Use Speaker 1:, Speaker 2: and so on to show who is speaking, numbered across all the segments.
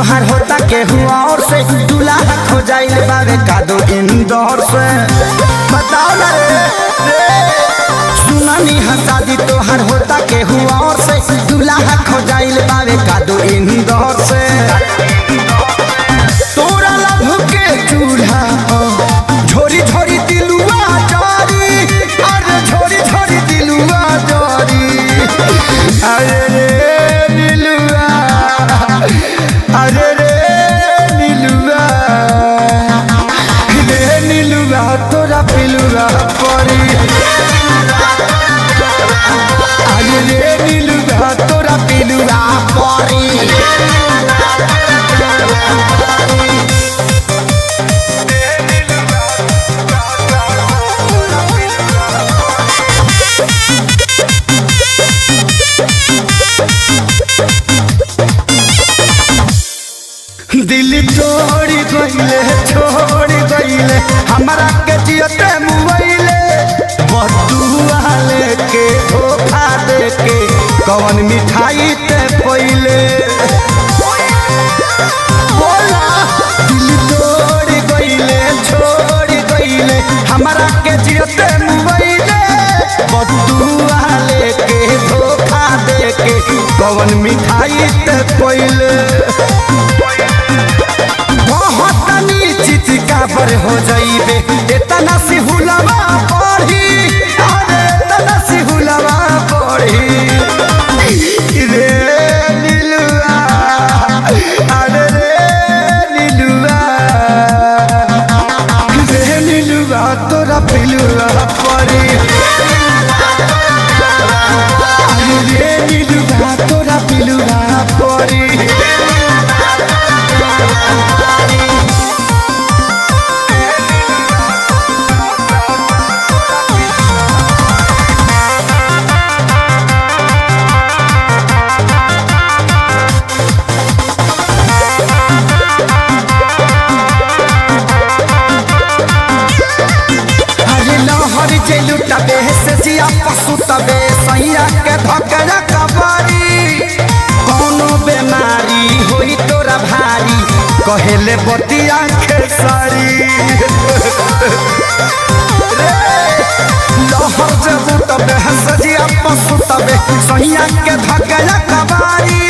Speaker 1: तोहार होता के हुआ और से दूल्हा हो जाइल बावे कादो इंदौर से बताओ ना रे सुनानी शादी तोहार होता के हुआ और से दूल्हा हो जाइल बावे कादो इंदौर से तोरा लभ के चूल्हा झोरी झोरी दिलुआ जारी अरे झोरी झोरी दिलुआ जारी अरे रे दिलुआ अरे रे नीलुआ रे नीलुआ तोरा पिलुआ परी अरे रे नीलुआ तोरा पिलुआ परी दिल छोड़ गईले हमारा के जियते मुआइले बदुआ लेके धोखा देके कौन मिठाई ते पहिले बोला दिल छोड़ गईले हमारा के जियते मुआइले बदुआ लेके धोखा देके कौन मिठाई ते पहिले पर हो जाइबे इतना सी हुलवा पढ़ी अरे इतना सी हुलवा पढ़ी रे नीलुआ अरे रे नीलुआ तोरा पिलुआ पढ़ी अरे रे नीलुआ तोरा पिलुआ पढ़ी लुटबे से जिया पशु तबे सैया के धकरा कबारी कोनो बेमारी होई तोरा भारी कहेले बतिया खेसारी लहर जब तबे से जिया पशु तबे सैया के धकरा कबारी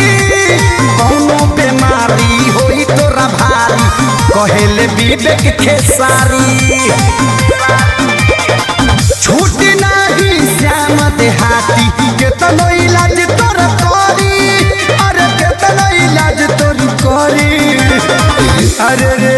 Speaker 1: कोनो बेमारी होई तोरा भारी कहेले विवेक खेसारी छूटी नहीं श्याम देहाती केतनो इलाज तोर करी अरे केतनो इलाज तोर करी अरे रे